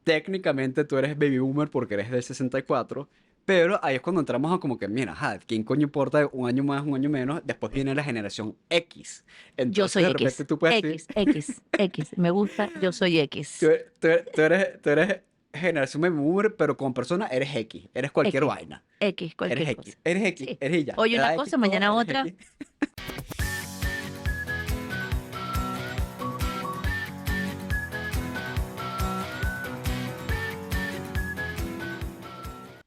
técnicamente tú eres baby boomer porque eres del 64, pero ahí es cuando entramos a como que, mira, ajá, ¿quién coño importa un año más, un año menos? Después viene la generación X. Yo Entonces soy de repente X. tú puedes decir, X, X, X. Me gusta, yo soy tú, X. tú eres generación baby boomer, pero como persona eres X, eres cualquier X. vaina. X, Eres cualquier X, cosa. eres X, Sí. eres y ya. Hoy Te una da X cosa, todo, mañana eres otra. X.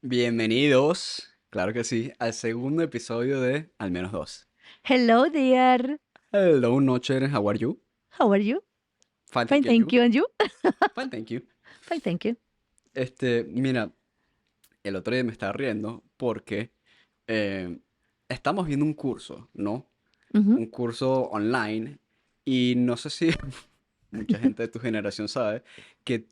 Bienvenidos, claro que sí, al segundo episodio de Al menos dos. Hello, dear. Hello, Nocher, how are you? How are you? Fine, Fine, thank you. thank You? you. And you? Fine, thank you. Fine, thank you. Mira, el otro día me estaba riendo porque eh, estamos viendo un curso, ¿no? Ujú. Un curso online y no sé si mucha gente de tu generación sabe que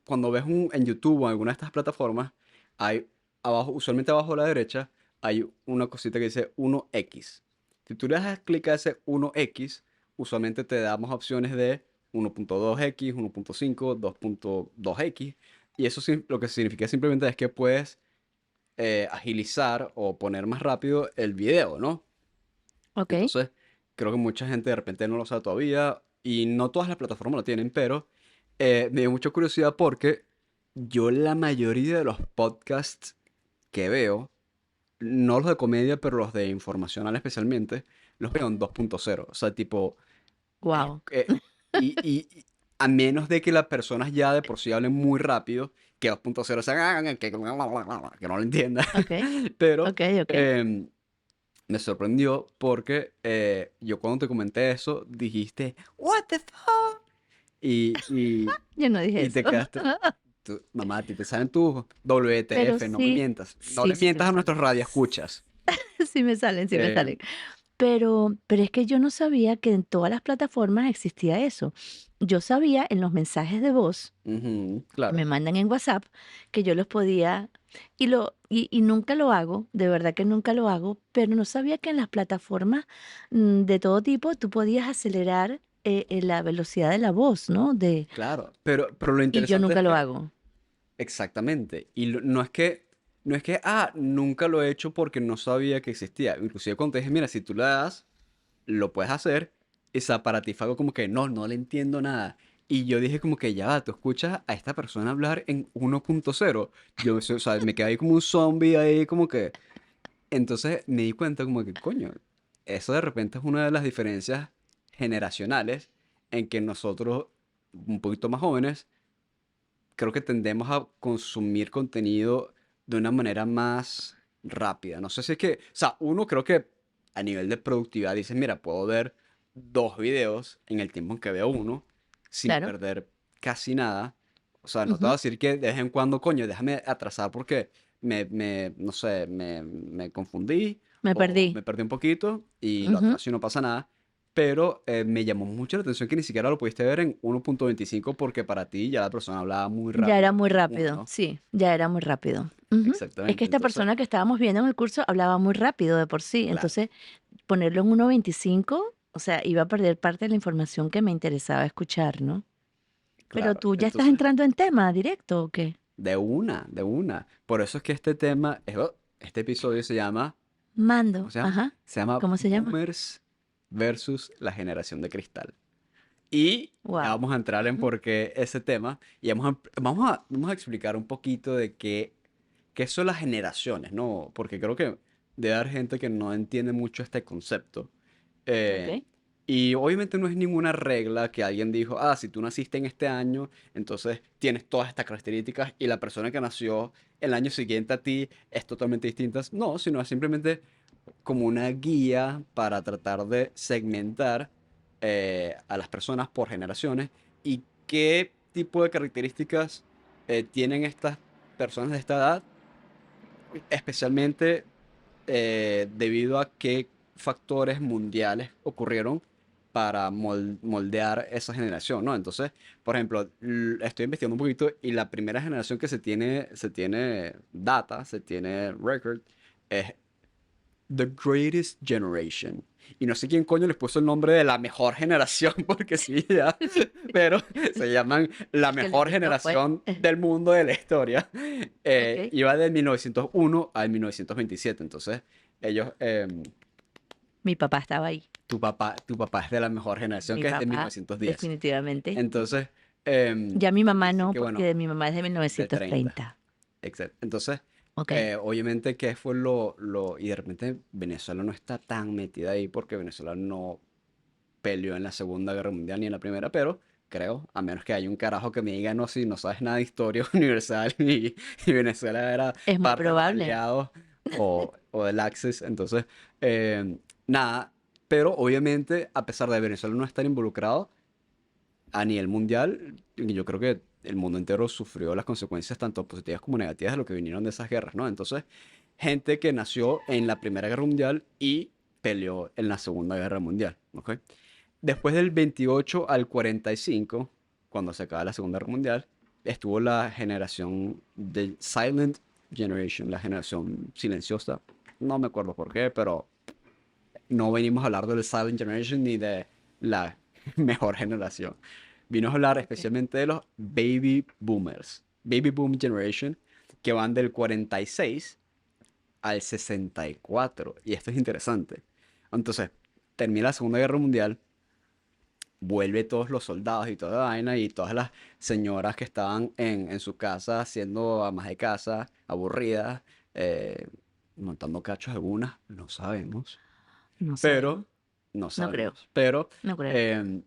cuando ves en YouTube o en alguna de estas plataformas, hay abajo, usualmente abajo a la derecha, hay una cosita que dice 1x. Si tú le das clic a ese 1x, usualmente te damos opciones de 1.2x, 1.5, 2.2x, y eso lo que significa simplemente es que puedes agilizar o poner más rápido el video, ¿no? Ok. Entonces, creo que mucha gente de repente no lo sabe todavía y no todas las plataformas lo tienen, pero me dio mucha curiosidad porque yo la mayoría de los podcasts que veo, no los de comedia, pero los de informacional especialmente, los veo en 2.0. O sea, tipo, es- Wow. eh, y a menos de que las personas ya de por sí hablen muy rápido, que 2.0 sean que no lo entienda, Ok. pero Ok, ok. em, me sorprendió porque yo cuando te comenté eso, dijiste, What the fuck? Y, y, Yo no dije y eso. te quedaste, mamá, a ti te salen tus Pero WTF, no me sí, mientas. No sí, le sí, sí me mientas a salen. nuestros radioescuchas. Sí me salen, sí me Eh, salen. Pero es que yo no sabía que en todas las plataformas existía eso. Yo sabía en los mensajes de voz Ujú, que me claro, mandan en WhatsApp que yo los podía y nunca lo hago, de verdad que nunca lo hago, pero no sabía que en las plataformas, de todo tipo tú podías acelerar, la velocidad de la voz, ¿no? claro. Pero lo Y yo interesante es nunca lo que, hago. exactamente, y no es que, nunca lo he hecho porque no sabía que existía. Inclusive cuando te dije, mira, si tú le das lo puedes hacer. Y para ti fue algo como que no le entiendo nada. Y yo dije como que ya va, tú escuchas a esta persona hablar en 1.0. Yo, o sea, me quedé ahí como un zombie ahí como que... Entonces me di cuenta como que, coño, eso de repente es una de las diferencias generacionales en que nosotros, un poquito más jóvenes, creo que tendemos a consumir contenido de una manera más rápida. No sé si es que, o sea, uno creo que a nivel de productividad dices, mira, puedo ver dos videos en el tiempo en que veo uno sin Claro. perder casi nada. O sea, no te voy a Ujú. decir que de vez en cuando, coño, déjame atrasar porque no sé, me confundí Me o perdí. me perdí un poquito y lo Ujú. atraso y no pasa nada. Pero me llamó mucho la atención que ni siquiera lo pudiste ver en 1.25 porque para ti ya la persona hablaba muy Ya era rápido muy en uno, rápido, ¿no? sí, ya era muy rápido. Ujú. Es que Exactamente. esta Entonces, persona que estábamos viendo en el curso hablaba muy rápido de por sí, claro, entonces ponerlo en 1.25, o sea, iba a perder parte de la información que me interesaba escuchar, ¿no? Pero claro. tú ya estás Entonces, entrando en tema directo, ¿o qué? de una, de una. Por eso es que este tema, este episodio se llama, ¿cómo Mando, se llama? ajá. Se llama ¿Cómo se llama? Boomers versus la generación de cristal. Y ya Wow. vamos a entrar en por qué ese tema y vamos a explicar un poquito de qué son las generaciones, ¿no? Porque creo que debe haber gente que no entiende mucho este concepto. Ok. Eh, y obviamente no es ninguna regla que alguien dijo, ah, si tú naciste en este año, entonces tienes todas estas características y la persona que nació el año siguiente a ti es totalmente distinta. No, sino es simplemente como una guía para tratar de segmentar a las personas por generaciones y qué tipo de características tienen estas personas de esta edad, especialmente debido a qué factores mundiales ocurrieron para moldear esa generación, ¿no? Entonces, por ejemplo, estoy investigando un poquito y la primera generación que se tiene data, se tiene record, es The Greatest Generation. Y no sé quién coño les puso el nombre de la mejor generación, porque sí, ya, pero se llaman la El que les mejor gustó fue. generación del mundo de la historia. Ok. Iba de 1901 al 1927, entonces ellos, Mi papá estaba ahí. tu papá es de la mejor generación, Mi que es de papá, 1910. definitivamente. Entonces, Ya mi mamá dice no, que bueno, porque mi mamá es de mil del novecientos 30. treinta Exacto. Entonces, Ok. obviamente, ¿qué fue y de repente Venezuela no está tan metida ahí porque Venezuela no peleó en la Segunda Guerra Mundial ni en la Primera, pero creo, a menos que haya un carajo que me diga, no, si no sabes nada de historia universal y Venezuela era Es muy parte de los probable. aliados o del Axis, entonces, nada, pero obviamente, a pesar de Venezuela no estar involucrado, a nivel mundial, yo creo que el mundo entero sufrió las consecuencias tanto positivas como negativas de lo que vinieron de esas guerras, ¿no? Entonces, gente que nació en la Primera Guerra Mundial y peleó en la Segunda Guerra Mundial, ¿ok? Después del 28 al 45, cuando se acaba la Segunda Guerra Mundial, estuvo la generación de Silent Generation, la generación silenciosa. No me acuerdo por qué, pero no venimos a hablar del Silent Generation ni de la mejor generación. Vino a hablar Ok. especialmente de los Baby Boomers, Baby Boom Generation, que van del 46 al 64. Y esto es interesante. Entonces, termina la Segunda Guerra Mundial, vuelve todos los soldados y toda la vaina y todas las señoras que estaban en su casa siendo amas de casa, aburridas, eh, montando cachos algunas, no sabemos. No Pero, sabemos. no No creo. sabemos. Pero No creo. em,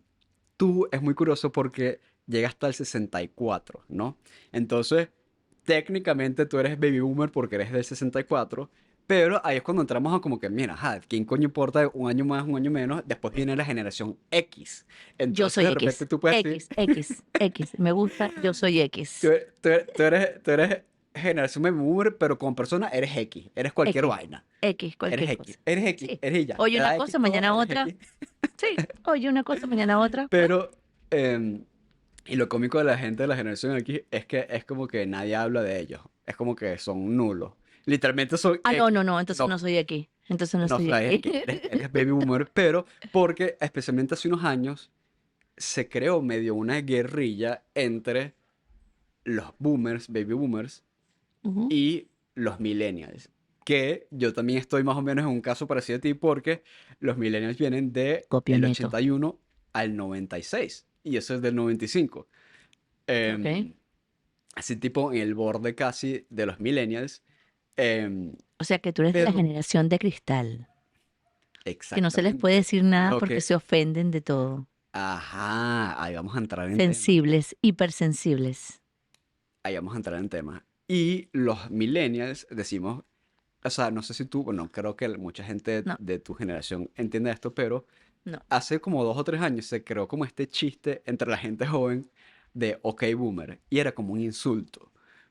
tú es muy curioso porque llega hasta el 64, ¿no? Entonces, técnicamente tú eres baby boomer porque eres del 64, pero ahí es cuando entramos a como que, mira, ajá, ¿quién coño importa un año más, un año menos? Después viene la generación X. Yo Entonces, soy de repente X. tú puedes decir, X, X, X. Me gusta, yo soy tú, X. tú eres generación baby boomer, pero como persona eres X, eres cualquier X. vaina. X, Eres cualquier X, cosa. eres X, Sí. eres y ya. Hoy Te una da X cosa, todo, mañana eres otra. X. Sí. Hoy una cosa, mañana otra. Pues. Pero, y lo cómico de la gente de la generación X es que es como que nadie habla de ellos. Es como que son nulos. Literalmente son Ah, no, no, X. no. Entonces No, no soy X. Entonces no no soy eres X. X, eres baby boomer. Pero porque especialmente hace unos años se creó medio una guerrilla entre los boomers, baby boomers, Ujú. y los millennials. Que yo también estoy más o menos en un caso parecido a ti porque los millennials vienen de el Copioneto. 81 al 96 y eso es del 95. Ok. Em, Así tipo en el borde casi de los millennials. em, O sea que tú eres de la pero generación de cristal, que no se les puede exactamente decir nada lo porque que... se ofenden de todo. Ajá, ahí vamos a entrar en tema. Sensibles, hipersensibles. Ahí vamos a entrar en tema. Y los millennials decimos, o sea, no sé si tú, bueno, creo que mucha gente No, de tu generación entiende esto, pero no. hace como 2 o 3 años se creó como este chiste entre la gente joven de OK Boomer y era como un insulto.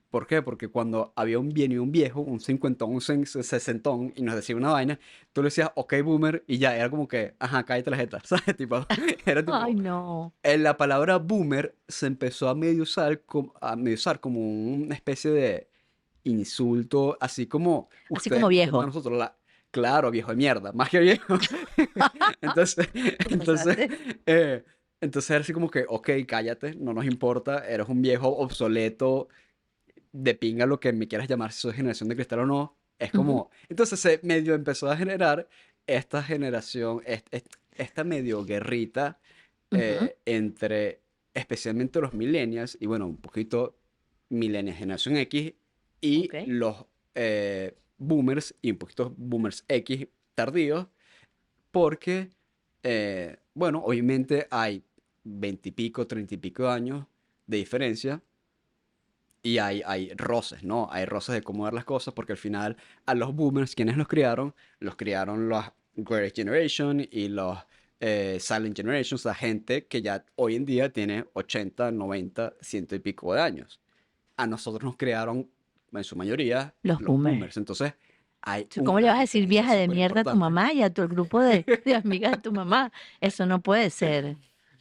¿Por qué? Porque cuando había un bien y un viejo, un cincuentón, un sesentón y nos decía una vaina, tú le decías OK Boomer y ya era como que, ajá, cállate la jeta, ¿sabes? Tipo, era Ay, tipo, no. la palabra boomer se empezó a medio usar como una especie de insulto, así como Así ustedes como nos llaman a viejo. nosotros claro, viejo de mierda, más que viejo. Entonces, Te entonces, pasaste. eh, entonces era así como que, ok, cállate, no nos importa, eres un viejo obsoleto, de pinga lo que me quieras llamar, si soy generación de cristal o no. Es Ujú, como, entonces se medio empezó a generar esta generación, esta medio guerrita ujú. entre especialmente los millennials y bueno, un poquito millennials, generación X y Ok. los boomers y un poquito boomers X tardíos, porque, bueno, obviamente hay 20 y pico, 30 y pico de años de diferencia. Y hay roces, ¿no? Hay roces de cómo ver las cosas, porque al final a los boomers, quienes los criaron los Greatest Generation y los Silent Generation, o sea, gente que ya hoy en día tiene 80, 90, ciento y pico de años. A nosotros nos criaron, en su mayoría, Los los boomers. boomers. Entonces, hay ¿Cómo le una vas a decir diferencia vieja de súper mierda a tu importante. mamá y a tu grupo de amigas de tu mamá? Eso no puede ser.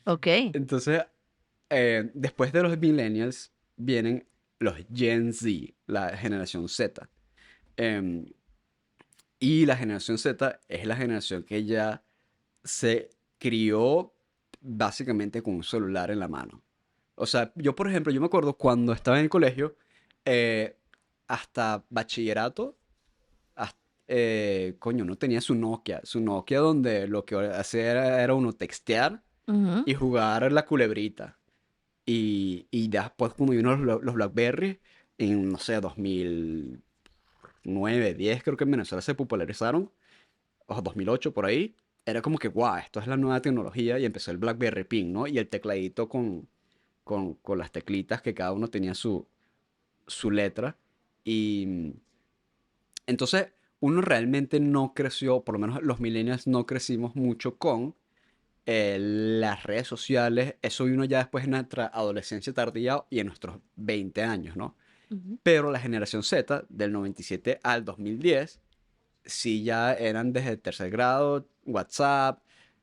Ok. Entonces, después de los millennials, vienen los Gen Z, la generación Z. Em, Y la generación Z es la generación que ya se crió básicamente con un celular en la mano. O sea, yo por ejemplo, yo me acuerdo cuando estaba en el colegio, eh, hasta bachillerato, coño, no tenía su Nokia donde lo que hacía era uno textear Ujú. y jugar la culebrita. Y después cuando vino los BlackBerry, en, no sé, 2009, 10 creo que en Venezuela se popularizaron, o 2008 por ahí, era como que, guau, esto es la nueva tecnología y empezó el BlackBerry Pin, ¿no? Y el tecladito con las teclitas que cada uno tenía su letra. Y entonces uno realmente no creció, por lo menos los millennials no crecimos mucho con las redes sociales. Eso vino ya después en nuestra adolescencia tardía y en nuestros 20 años, ¿no? Ujú. Pero la generación Z, del 97 al 2010, sí ya eran desde el tercer grado, WhatsApp,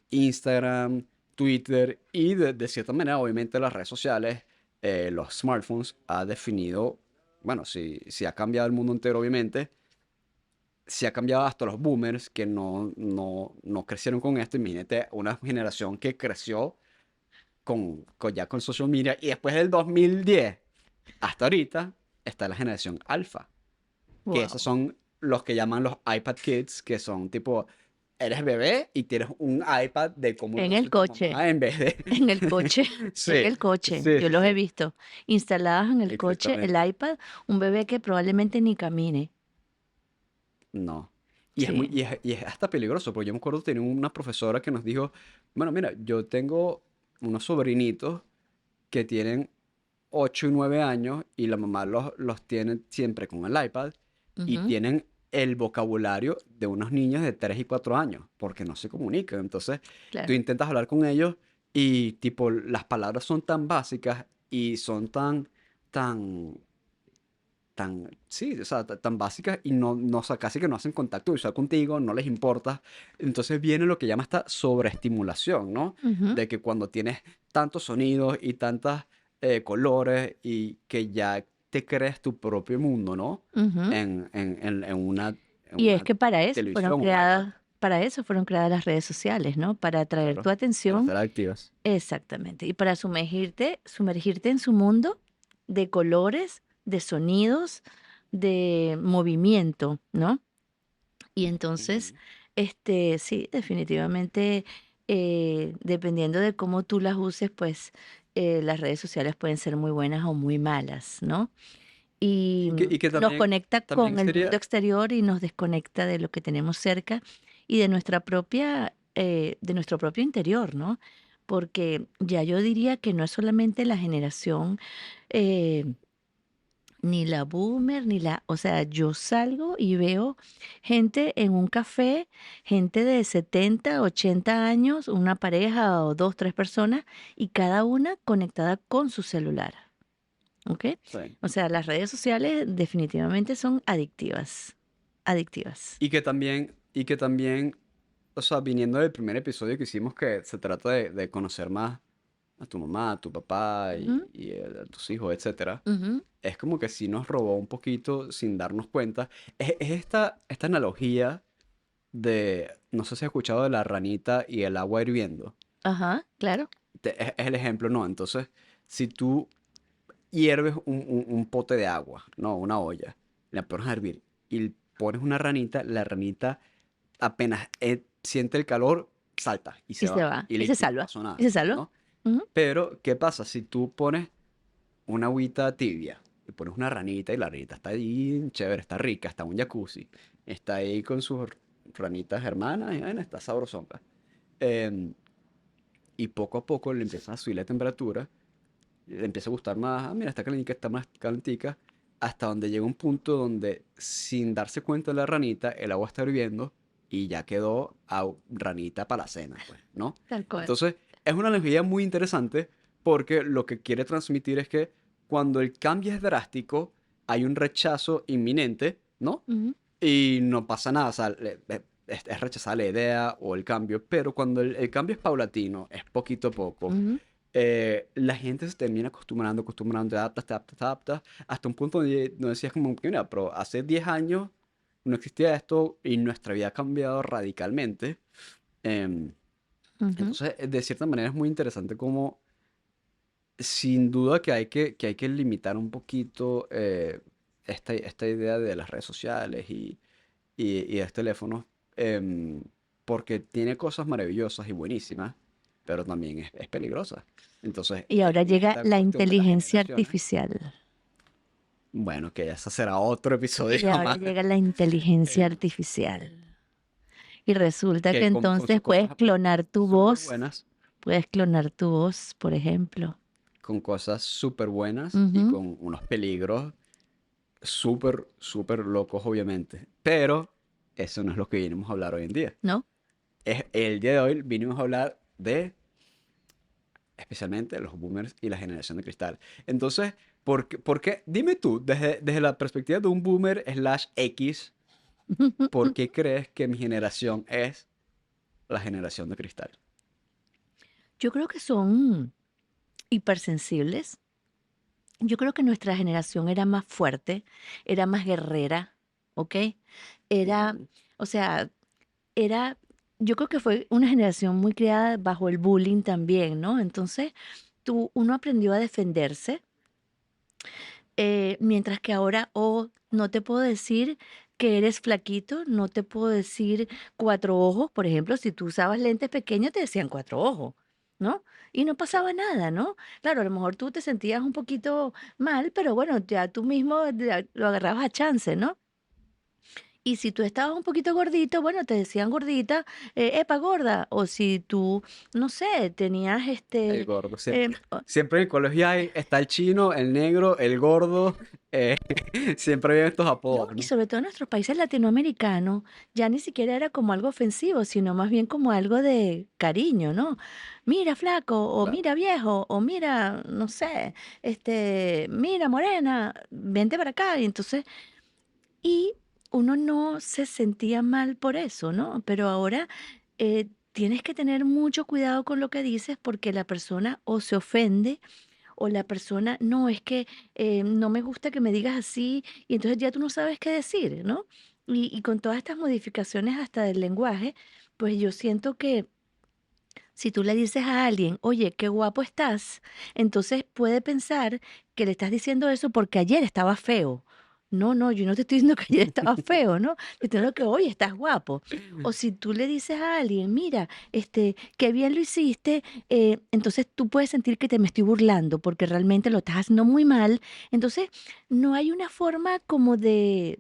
Instagram, Twitter y de cierta manera, obviamente, las redes sociales, los smartphones, ha definido, bueno, sí ha cambiado el mundo entero, obviamente. Sí ha cambiado hasta los boomers que no crecieron con esto. Imagínate una generación que creció ya con social media y después del 2010 hasta ahorita está la generación alfa, que esos Wow. son los que llaman los iPad Kids, que son tipo, eres bebé y tienes un iPad de cómo lo En usa el tu coche, mamá en vez de... en el coche, en Sí, el coche. sí, Yo sí, los he sí, visto instalados en el coche, el exactamente. iPad, un bebé que probablemente ni camine. No. Sí. Y es hasta peligroso, porque yo me acuerdo tener una profesora que nos dijo, bueno, mira, yo tengo unos sobrinitos que tienen 8 y 9 años y la mamá los tiene siempre con el iPad y Ujú. tienen el vocabulario de unos niños de 3 y 4 años, porque no se comunican. Entonces, tú Claro. intentas hablar con ellos y tipo, las palabras son tan básicas y son tan, sí, o sea, tan básicas y o sea, casi que no hacen contacto visual contigo, no les importa. Entonces viene lo que llama esta sobreestimulación, ¿no? Ujú. De que cuando tienes tantos sonidos y tantos colores y que ya te crees tu propio mundo, ¿no? Ujú. En Y es una que televisión, un iPad, para eso fueron creadas las redes sociales, ¿no? Para atraer tu claro, para atención. estar activas. Exactamente. Y para sumergirte en su mundo de colores, de sonidos, de movimiento, ¿no? Y entonces, Ujú. sí, definitivamente, dependiendo de cómo tú las uses, pues las redes sociales pueden ser muy buenas o muy malas, ¿no? Y Y que nos conecta también con el mundo sería, exterior y nos desconecta de lo que tenemos cerca y de de nuestro propio interior, ¿no? Porque ya yo diría que no es solamente la generación, eh, ni la boomer, o sea, yo salgo y veo gente en un café, gente de 70, 80 años, una pareja o dos, tres personas, y cada una conectada con su celular. ¿Ok? sí. O sea, las redes sociales definitivamente son adictivas, adictivas. Y que también, o sea, viniendo del primer episodio que hicimos, que se trata de conocer más a tu mamá, a tu papá Ujú. a tus hijos, etcétera, Ujú. es como que sí nos robó un poquito sin darnos cuenta. Es esta analogía de, no sé si has escuchado de la ranita y el agua hirviendo. Ajá, claro. Es el ejemplo, ¿no? Entonces, si tú hierves un pote de agua, no, una olla, la pones a hervir y pones una ranita, la ranita apenas siente el calor, salta y Y se se va. va, Y y se listo, y no salva, pasó y nada, se salva. ¿no? Ujú. Pero, ¿qué pasa si tú pones una agüita tibia y pones una ranita y la ranita está ahí chévere, está rica, está en un jacuzzi, está ahí con sus ranitas hermanas y bueno, está sabrosonga? Em, y poco a poco le empieza a subir la temperatura, le empieza a gustar más, mira, está calentica, está más calentica, hasta donde llega un punto donde sin darse cuenta de la ranita, el agua está hirviendo y ya quedó ranita para la cena, pues, ¿no? Tal cual. Entonces, es una analogía muy interesante porque lo que quiere transmitir es que cuando el cambio es drástico, hay un rechazo inminente, ¿no? Ujú. Y no pasa nada, o sea, es rechazar la idea o el cambio, pero cuando el cambio es paulatino, es poquito a poco, Ujú. la gente se termina acostumbrando, te adaptas, hasta un punto donde decías como, que, mira, pero hace 10 años no existía esto y nuestra vida ha cambiado radicalmente. em, Ujú. entonces, de cierta manera es muy interesante como, sin duda que hay que limitar un poquito esta idea de las redes sociales y de los teléfonos, em, porque tiene cosas maravillosas y buenísimas, pero también es peligrosa. Entonces, Y ahora en llega esta la cuestión de las inteligencia generaciones, artificial. bueno, que ese será otro episodio Y ahora más, llega la inteligencia eh, artificial. Y resulta que que con entonces sus cosas súper buenas, puedes clonar tu voz, por ejemplo. con cosas súper buenas y Ujú. con unos peligros súper, súper locos, obviamente. Pero eso no es lo que vinimos a hablar hoy en día. ¿No? El día de hoy vinimos a hablar de, especialmente, los boomers y la generación de cristal. Entonces, ¿por qué? Dime tú, desde la perspectiva de un boomer slash X, ¿por qué crees que mi generación es la generación de cristal? Yo creo que son hipersensibles. Yo creo que nuestra generación era más fuerte, era más guerrera, ¿ok? Era, Ujú. o sea, era, yo creo que fue una generación muy criada bajo el bullying también, ¿no? Entonces, uno aprendió a defenderse, mientras que ahora, no te puedo decir que eres flaquito, no te puedo decir cuatro ojos, por ejemplo, si tú usabas lentes pequeños te decían cuatro ojos, ¿no? Y no Sí. pasaba nada, ¿no? Claro, a lo mejor tú te sentías un poquito mal, pero bueno, ya tú mismo lo agarrabas a chance, ¿no? Y si tú estabas un poquito gordito, bueno, te decían gordita, epa gorda, o si tú, no sé, tenías El gordo. eh, Siempre en el colegio está el chino, el negro, el gordo. eh, siempre hay estos no, apodos, y ¿no? sobre todo en nuestros países latinoamericanos, ya ni siquiera era como algo ofensivo, sino más bien como algo de cariño, ¿no? Mira, flaco, o Claro. mira, viejo, o mira, no sé, mira, morena, vente para acá. Y entonces, y uno no se sentía mal por eso, ¿no? Pero ahora tienes que tener mucho cuidado con lo que dices porque la persona o se ofende o la persona, no, es que no me gusta que me digas así, y entonces ya tú no sabes qué decir, ¿no? Y con todas estas modificaciones hasta del lenguaje, pues yo siento que si tú le dices a alguien, oye, qué guapo estás, entonces puede pensar que le estás diciendo eso porque ayer estaba feo. No, no, yo no te estoy diciendo que ayer estaba feo, ¿no? Te estoy diciendo que hoy estás guapo. O si tú le dices a alguien, mira, qué bien lo hiciste, entonces tú puedes sentir que te me estoy burlando porque realmente lo estás haciendo muy mal. Entonces, no hay una forma como de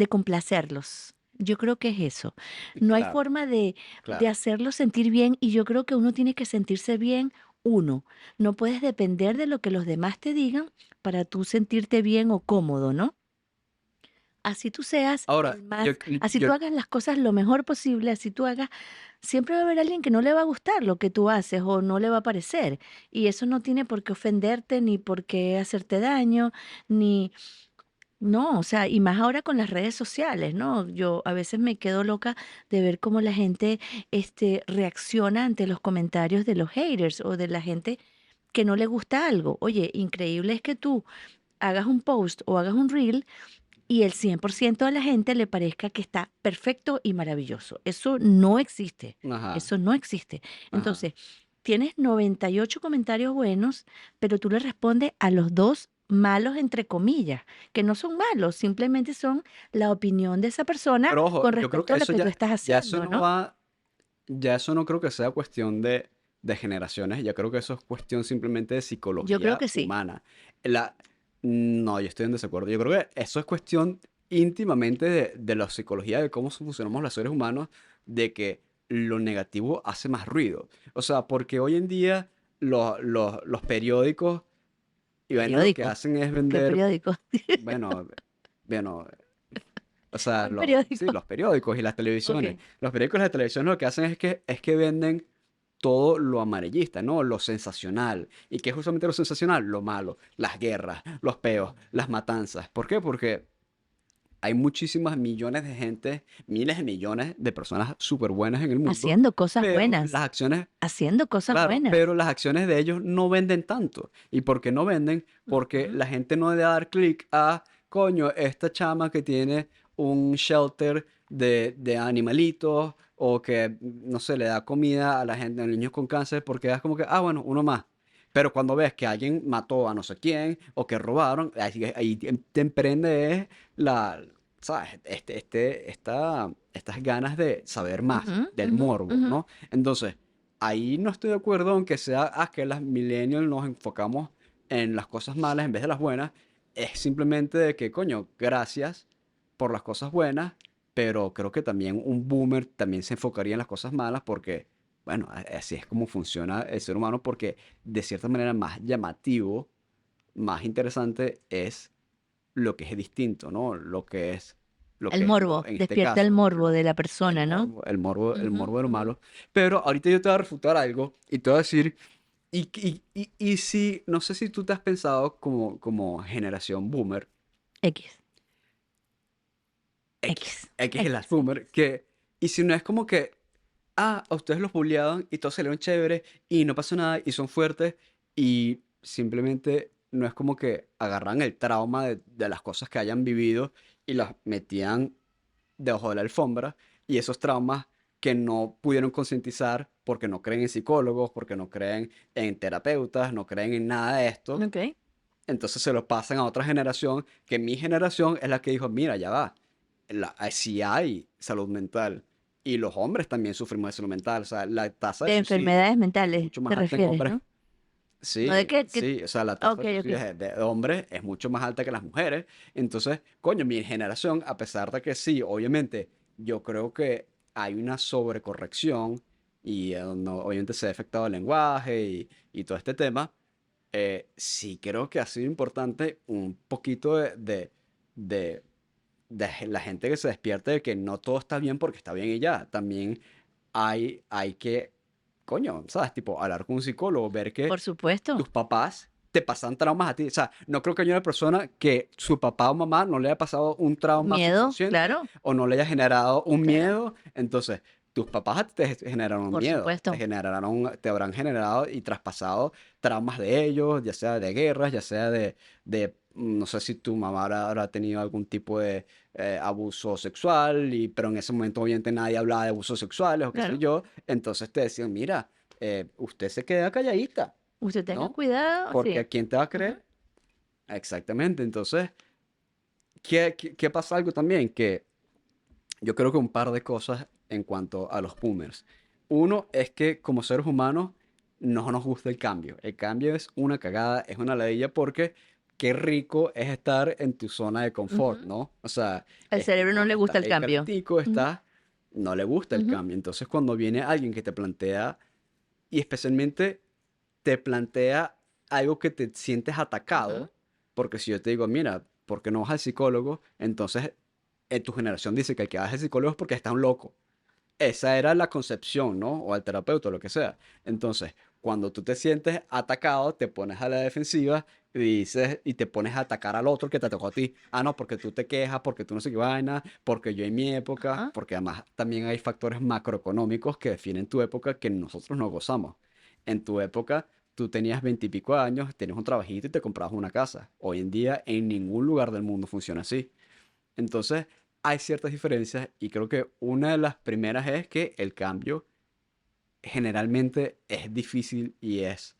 complacerlos. Yo creo que es eso. No hay Claro, forma de claro. hacerlos sentir bien y yo creo que uno tiene que sentirse bien uno. No puedes depender de lo que los demás te digan para tú sentirte bien o cómodo, ¿no? Así tú seas Ahora, el yo, más, así yo, tú hagas las cosas lo mejor posible, así tú hagas, siempre va a haber alguien que no le va a gustar lo que tú haces o no le va a parecer. Y eso no tiene por qué ofenderte, ni por qué hacerte daño, ni, no, o sea, y más ahora con las redes sociales, ¿no? Yo a veces me quedo loca de ver cómo la gente, reacciona ante los comentarios de los haters o de la gente que no le gusta algo. Oye, increíble es que tú hagas un post o hagas un reel y el 100% de la gente le parezca que está perfecto y maravilloso. Eso no existe. ajá, Eso no existe. ajá. Entonces, tienes 98 comentarios buenos, pero tú le respondes a los dos malos, entre comillas, que no son malos, simplemente son la opinión de esa persona Pero ojo, con yo creo respecto que a lo eso que tú ya, estás ya eso haciendo, no ¿no? va, ya eso no creo que sea cuestión de generaciones, ya creo que eso es cuestión simplemente de Yo creo psicología que sí. humana. La, no, yo estoy en desacuerdo. Yo creo que eso es cuestión íntimamente de la psicología, de cómo funcionamos los seres humanos, de que lo negativo hace más ruido. O sea, porque hoy en día los periódicos y bueno, lo que Periódico. hacen es ¿Qué vender, periódico? bueno, bueno, o sea, ¿Cuál sí, periódico? los periódicos y las televisiones. Ok. Los periódicos y las televisiones lo que hacen es que venden todo lo amarillista, ¿no? Lo sensacional. ¿Y qué es justamente lo sensacional? Lo malo, las guerras, los peos, las matanzas. ¿Por qué? Porque hay muchísimas millones de gente, miles de millones de personas súper buenas en el mundo, Haciendo cosas pero las buenas. acciones, Haciendo cosas claro, pero buenas. las acciones de ellos no venden tanto. ¿Y por qué no venden? Porque Ujú. la gente no le da dar clic a, coño, esta chama que tiene un shelter de animalitos o que, no sé, le da comida a la gente, a los niños con cáncer, porque es como que, ah, bueno, uno más. Pero cuando ves que alguien mató a no sé quién o que robaron, ahí te emprende es la, ¿sabes? Estas ganas de saber más, Ujú, del ujú, morbo, ujú. ¿no? Entonces, ahí no estoy de acuerdo aunque sea que las millennials nos enfocamos en las cosas malas en vez de las buenas. Es simplemente de que, coño, gracias por las cosas buenas, pero creo que también un boomer también se enfocaría en las cosas malas porque, bueno, así es como funciona el ser humano porque de cierta manera más llamativo, más interesante es lo que es distinto, ¿no? Lo El que es lo, morbo, en este despierta el caso, morbo de la persona, ¿no? el Ujú, morbo de lo ujú. malo. Pero ahorita yo te voy a refutar algo y te voy a decir, y si, no sé si tú te has pensado como generación boomer, X, X, X, X es las X, boomer, X. y si no es como que, a ustedes los bulleaban y todos salieron chéveres y no pasó nada y son fuertes y simplemente no es como que agarran el trauma de las cosas que hayan vivido y las metían debajo de la alfombra y esos traumas que no pudieron concientizar porque no creen en psicólogos, porque no creen en terapeutas, no creen en nada de esto, Ok. entonces se lo pasan a otra generación, que mi generación es la que dijo, mira, ya va, sí hay salud mental. Y los hombres también sufrimos de salud mental. O sea, la tasa de De suicidio enfermedades es mentales, mucho te más alta en refieres, hombres. ¿no? No de Sí, que... sí. O sea, la tasa Ok, de ok. suicidio de hombres es mucho más alta que las mujeres. Entonces, coño, mi generación, a pesar de que sí, obviamente, yo creo que hay una sobrecorrección y obviamente se ha afectado el lenguaje y todo este tema, sí creo que ha sido importante un poquito de, de la gente que se despierte de que no todo está bien porque está bien y ya. También hay que, coño, ¿sabes? Tipo, hablar con un psicólogo, ver que Por supuesto. tus papás te pasan traumas a ti. O sea, no creo que haya una persona que su papá o mamá no le haya pasado un trauma Miedo, subconsciente claro, o no le haya generado un claro. miedo. Entonces, tus papás a ti te generaron un Por miedo, supuesto. te habrán generado y traspasado traumas de ellos, ya sea de guerras, ya sea no sé si tu mamá habrá tenido algún tipo de abuso sexual, pero en ese momento obviamente nadie hablaba de abusos sexuales o qué sé Claro. yo. Entonces te decían, mira, usted se queda calladita, Usted tenga ¿no? cuidado, Porque sí. ¿a quién te va a Ujú. creer? Exactamente. Entonces, ¿qué pasa algo también? Que yo creo que un par de cosas en cuanto a los boomers. Uno es que como seres humanos no nos gusta el cambio. El cambio es una cagada, es una ladilla porque qué rico es estar en tu zona de confort, Ujú. ¿no? O sea, Al es cerebro no tipo, le gusta estás el ahí cambio. calentico, Ujú, no le gusta el ujú, cambio. Entonces cuando viene alguien que te plantea, y especialmente te plantea algo que te sientes ujú. atacado, porque si yo te digo, mira, ¿por qué no vas al psicólogo? Entonces, tu generación dice que el que va al psicólogo es porque está un loco. Esa era la concepción, ¿no? O al terapeuta, o lo que sea. Entonces, cuando tú te sientes atacado, te pones a la defensiva y dices, y te pones a atacar al otro que te atacó a ti. Ah, no, porque tú te quejas, porque tú no sé qué vaina, porque yo en mi época, Ajá. porque además también hay factores macroeconómicos que definen tu época que nosotros no gozamos. En tu época, tú tenías 20 y pico años, tenías un trabajito y te comprabas una casa. Hoy en día, en ningún lugar del mundo funciona así. Entonces, hay ciertas diferencias y creo que una de las primeras es que el cambio generalmente es difícil y es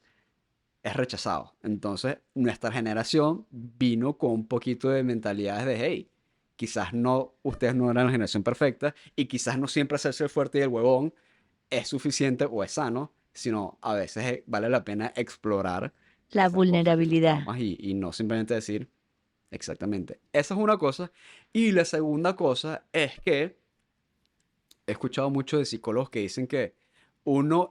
rechazado. Entonces, nuestra generación vino con un poquito de mentalidades de, hey, quizás no, ustedes no eran la generación perfecta y quizás no siempre hacerse el fuerte y el huevón es suficiente o es sano, sino a veces vale la pena explorar La esas cosas y esos vulnerabilidad. traumas y no simplemente decir, exactamente. Esa es una cosa. Y la segunda cosa es que he escuchado mucho de psicólogos que dicen que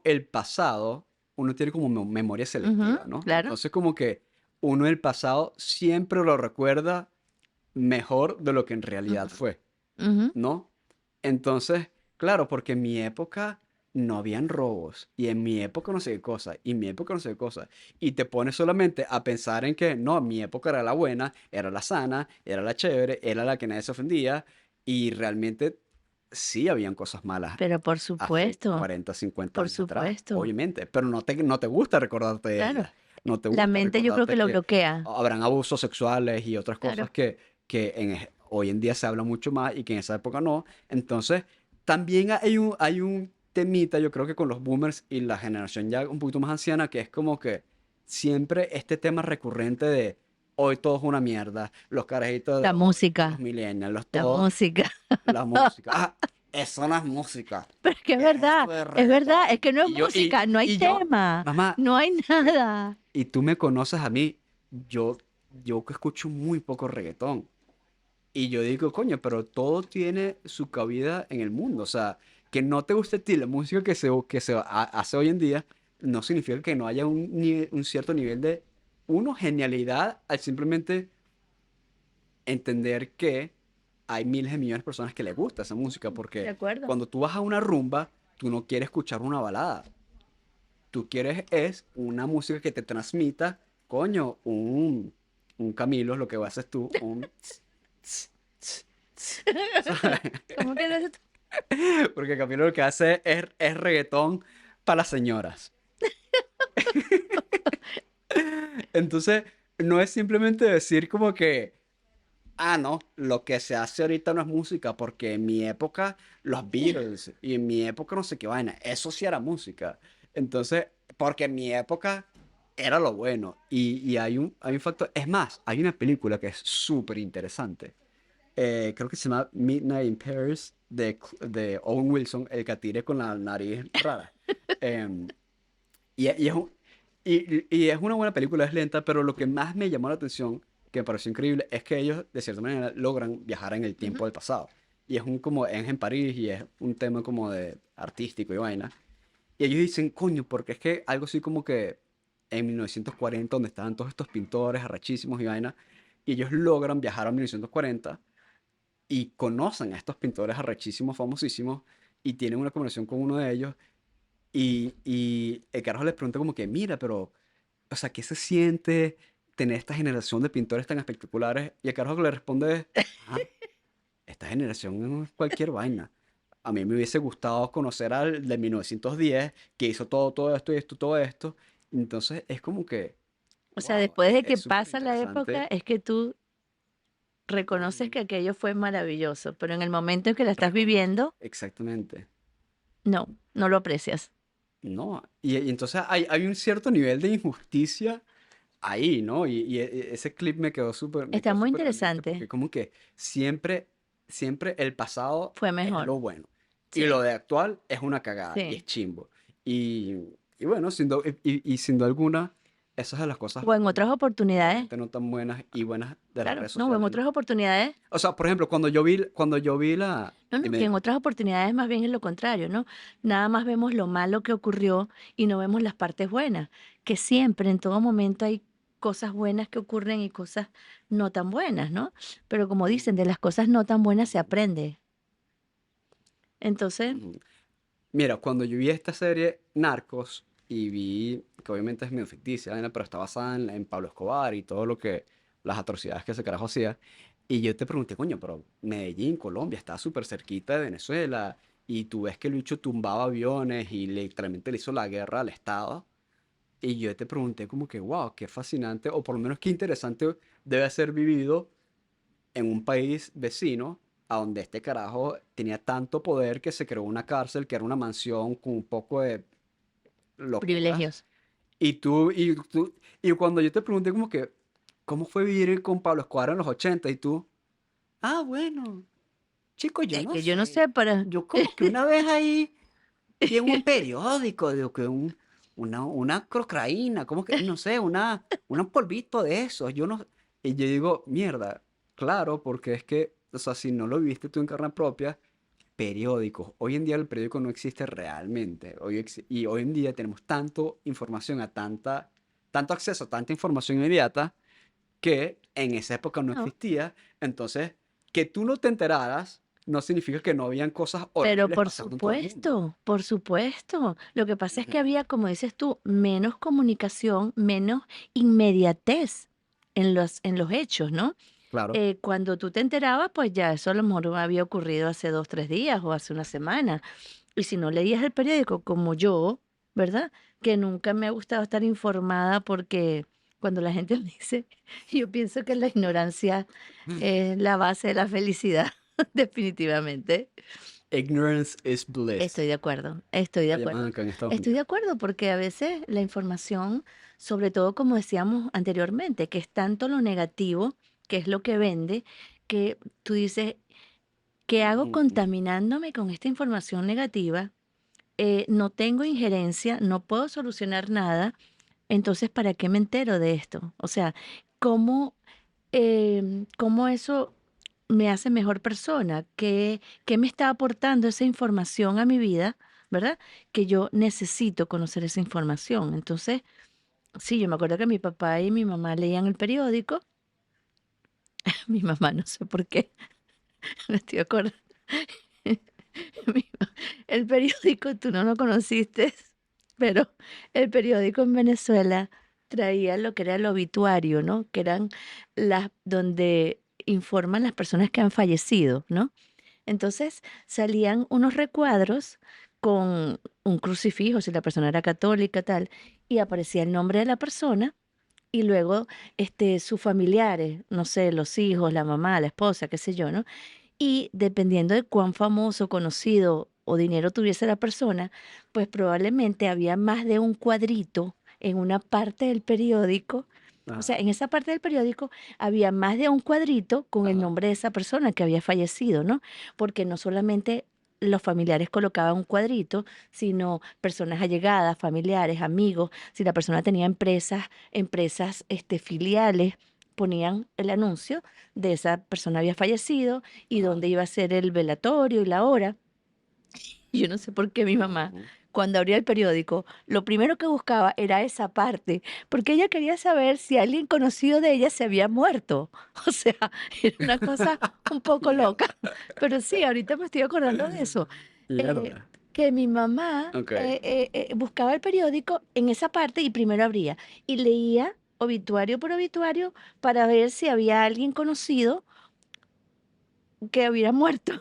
el pasado, uno tiene como memoria Ujú, selectiva, ¿no? claro. Entonces como que uno el pasado siempre lo recuerda mejor de lo que en realidad Ujú, fue, ujú. ¿no? Entonces, claro, porque en mi época no habían robos y en mi época no sé qué cosa y en mi época no sé qué cosa y te pones solamente a pensar en que no, mi época era la buena, era la sana, era la chévere, era la que nadie se ofendía y realmente sí habían cosas malas Pero hace 40 50 por años atrás, supuesto. obviamente, pero no te gusta recordarte de Claro. ellas, no te La gusta mente yo creo que recordarte lo que bloquea. habrán abusos sexuales y otras cosas Claro. que hoy en día se habla mucho más y que en esa época no. Entonces, también hay un temita, yo creo que con los boomers y la generación ya un poquito más anciana, que es como que siempre este tema recurrente de hoy todo es una mierda, los carajitos de La hoy, los música, millennials, los la todos, música. la música. Ah, eso no es música, Pero eso es es verdad, es reggaetón. que no es Y yo, y, música, no hay y yo, tema, mamá, no hay nada. y tú me conoces a mí, yo, yo que escucho muy poco reggaetón. Y yo digo, coño, pero todo tiene su cabida en el mundo. O sea, que no te guste a ti la música hace hoy en día, no significa que no haya un cierto nivel de, uno, genialidad al simplemente entender que hay miles de millones de personas que les gusta esa música. De Porque acuerdo. cuando tú vas a una rumba, tú no quieres escuchar una balada. Tú quieres es una música que te transmita, coño, un Camilo, lo que haces tú, un... ¿sabes? ¿Cómo que no es? Porque Camilo lo que hace es reggaetón para las señoras. Entonces, no es simplemente decir como que, ah, no, lo que se hace ahorita no es música, porque en mi época los Beatles y en mi época no sé qué vaina, eso sí era música. Entonces, porque en mi época era lo bueno. Y hay un factor, es más, hay una película que es súper interesante. Creo que se llama Midnight in Paris de Owen Wilson, el catire con la nariz rara. Em, y es una buena película, es lenta, pero lo que más me llamó la atención, que me pareció increíble, es que ellos, de cierta manera, logran viajar en el tiempo Ujú. del pasado. Y es en París y es un tema como de artístico y vaina. Y ellos dicen, coño, porque es que algo así como que en 1940, donde estaban todos estos pintores arrachísimos y vaina, y ellos logran viajar a 1940 y conocen a estos pintores arrechísimos, famosísimos, y tienen una conversación con uno de ellos, y el carajo les pregunta como que, mira, pero, o sea, ¿qué se siente tener esta generación de pintores tan espectaculares? Y el carajo le responde, ah, esta generación es cualquier vaina. A mí me hubiese gustado conocer al de 1910, que hizo todo esto y esto, todo esto. Entonces es como que, O sea, wow, después de que es súper pasa la época, interesante. es que tú reconoces Ujú. que aquello fue maravilloso, pero en el momento en que la estás Reconoce, viviendo, exactamente. no, no lo aprecias. No, y entonces hay un cierto nivel de injusticia ahí, ¿no? Ese clip me Está quedó muy súper en mente porque interesante. como que siempre el pasado Fue es mejor. lo bueno y lo Sí, de actual es una cagada y es sí. chimbo. Y, y bueno, sin duda alguna, esas son las cosas O en otras oportunidades, realmente no tan buenas y buenas de las claro, redes no, o en sociales, ¿no? otras oportunidades, O sea, por ejemplo, cuando yo vi la... no, no, que Dime, en otras oportunidades más bien es lo contrario, ¿no? Nada más vemos lo malo que ocurrió y no vemos las partes buenas, que siempre, en todo momento hay cosas buenas que ocurren y cosas no tan buenas, ¿no? Pero como dicen, de las cosas no tan buenas se aprende. Entonces, ujú. Mira, cuando yo vi esta serie Narcos y vi que obviamente es medio ficticia, vaina, pero está basada en Pablo Escobar y todo las atrocidades que ese carajo hacía, y yo te pregunté, coño, pero Medellín, Colombia, está súper cerquita de Venezuela, y tú ves que el bicho tumbaba aviones y literalmente le hizo la guerra al Estado, y yo te pregunté como que, wow, qué fascinante, o por lo menos qué interesante debe ser vivido en un país vecino a donde este carajo tenía tanto poder que se creó una cárcel que era una mansión con un poco de locuras. privilegios. Y cuando yo te pregunté como que, ¿cómo fue vivir con Pablo Escobar en los 80? Y tú, ah, bueno, chico, yo Es no que yo no sé. sé, pero Yo como que una vez ahí vi en un periódico, digo que una crocaína, como que, no sé, un polvito de esos, yo no... Y yo digo, mierda, claro, porque es que, o sea, si no lo viste tú en carne propia, periódicos. Hoy en día el periódico no existe realmente. Y hoy en día tenemos tanto información tanto acceso a tanta información inmediata que en esa época no no. existía. Entonces, que tú no te enteraras no significa que no habían cosas Pero horribles pasando en todo el mundo. por supuesto. Lo que pasa es que Ujú. había, como dices tú, menos comunicación, menos inmediatez en los hechos, ¿no? Claro. Cuando tú te enterabas, pues ya eso a lo mejor había ocurrido hace 2, 3 días o hace una semana. Y si no leías el periódico como yo, ¿verdad? Que nunca me ha gustado estar informada porque cuando la gente me dice, yo pienso que la ignorancia es la base de la felicidad, definitivamente. Ignorance is bliss. Estoy de acuerdo, estoy de Lo llaman acuerdo. acá en Estados Estoy de Unidos. acuerdo porque a veces la información, sobre todo como decíamos anteriormente, que es tanto lo negativo, que es lo que vende, que tú dices, ¿qué hago Ujú. contaminándome con esta información negativa? No tengo injerencia, no puedo solucionar nada, entonces, ¿para qué me entero de esto? O sea, ¿cómo, cómo eso me hace mejor persona? ¿Qué me está aportando esa información a mi vida? ¿Verdad? Que yo necesito conocer esa información. Entonces, sí, yo me acuerdo que mi papá y mi mamá leían el periódico. Mi mamá, no sé por qué, me estoy acordando. El periódico, tú no lo conociste, pero el periódico en Venezuela traía lo que era el obituario, ¿no? Que eran las donde informan las personas que han fallecido, ¿no? Entonces salían unos recuadros con un crucifijo, si la persona era católica, tal, y aparecía el nombre de la persona y luego sus familiares, no sé, los hijos, la mamá, la esposa, qué sé yo, ¿no? Y dependiendo de cuán famoso, conocido o dinero tuviese la persona, pues probablemente había más de un cuadrito en una parte del periódico. O sea, Ajá, en esa parte del periódico había más de un cuadrito con el ajá. nombre de esa persona que había fallecido, ¿no? Porque no solamente los familiares colocaban un cuadrito, sino personas allegadas, familiares, amigos. Si la persona tenía empresas filiales, ponían el anuncio de esa persona había fallecido y Ajá. dónde iba a ser el velatorio y la hora. Y yo no sé por qué mi mamá, Ujú. cuando abría el periódico, lo primero que buscaba era esa parte, porque ella quería saber si alguien conocido de ella se había muerto. O sea, era una cosa un poco loca. Mierda. Pero sí, ahorita me estoy acordando de eso. eh, Mierda. que mi mamá Ok. buscaba el periódico en esa parte y primero abría y leía obituario por obituario para ver si había alguien conocido que hubiera muerto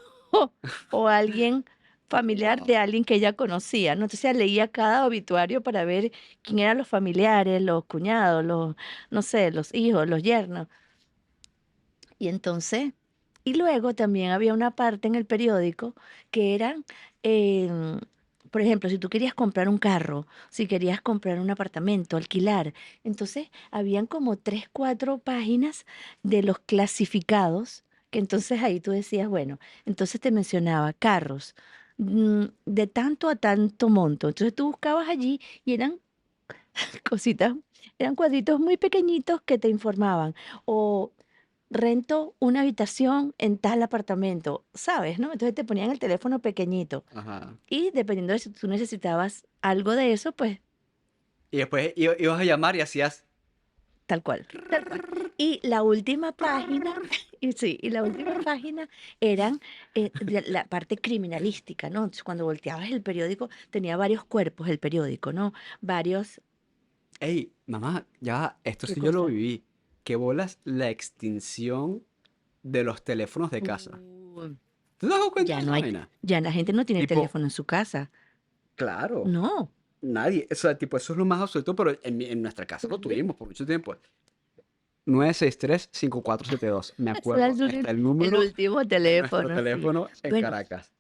o alguien familiar Wow. de alguien que ella conocía, ¿no? Entonces ella leía cada obituario para ver quién eran los familiares, los cuñados, los, no sé, los hijos, los yernos. Y entonces, y luego también había una parte en el periódico que eran, em, por ejemplo, si tú querías comprar un carro, si querías comprar un apartamento, alquilar, entonces habían como tres, cuatro páginas de los clasificados, que entonces ahí tú decías, bueno, entonces te mencionaba carros, de tanto a tanto monto. Entonces tú buscabas allí y eran cositas, eran cuadritos muy pequeñitos que te informaban. O rento una habitación en tal apartamento, ¿sabes? ¿No? Entonces te ponían el teléfono pequeñito Ajá. y dependiendo de si tú necesitabas algo de eso, pues Y después ibas a llamar y hacías. tal cual, tal cual. Y la última página, y sí, y la última página eran de la parte criminalística, ¿no? Entonces, cuando volteabas el periódico, tenía varios cuerpos el periódico, ¿no? Varios, Ey, mamá, ya, va, esto ¿qué sí yo lo cosa? viví. ¿Qué bolas la extinción de los teléfonos de casa? Uh, ¿Tú te has dado cuenta ya de no esa hay, vaina? ya la gente no tiene Tipo, teléfono en su casa. claro, No. nadie. O sea, tipo, eso es lo más absoluto, pero en nuestra casa lo tuvimos por mucho tiempo. 963-5472. Me Ese era acuerdo. Está el el número último de nuestro teléfono, sí. teléfono en Bueno, Caracas.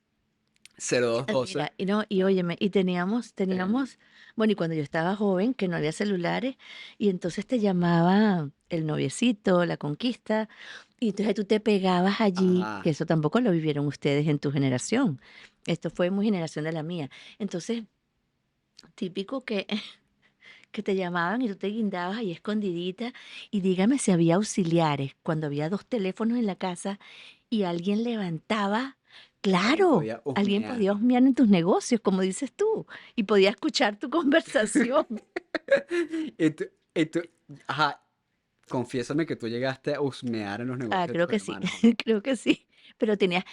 0212. mira, y no, y óyeme, y em, bueno, y cuando yo estaba joven, que no había celulares, y entonces te llamaba el noviecito, la conquista, y entonces tú te pegabas allí, que ajá. eso tampoco lo vivieron ustedes en tu generación. Esto fue muy generación de la mía. Entonces, típico que te llamaban y tú te guindabas ahí escondidita, y dígame si había auxiliares, cuando había dos teléfonos en la casa y alguien levantaba, Alguien claro, podía alguien husmear. podía husmear en tus negocios, como dices tú, y podía escuchar tu conversación. Y tú, y tú- ajá, confiésame que tú llegaste a husmear en los Ah, negocios de creo tus que sí, hermanas, ¿o no? creo que sí, pero tenías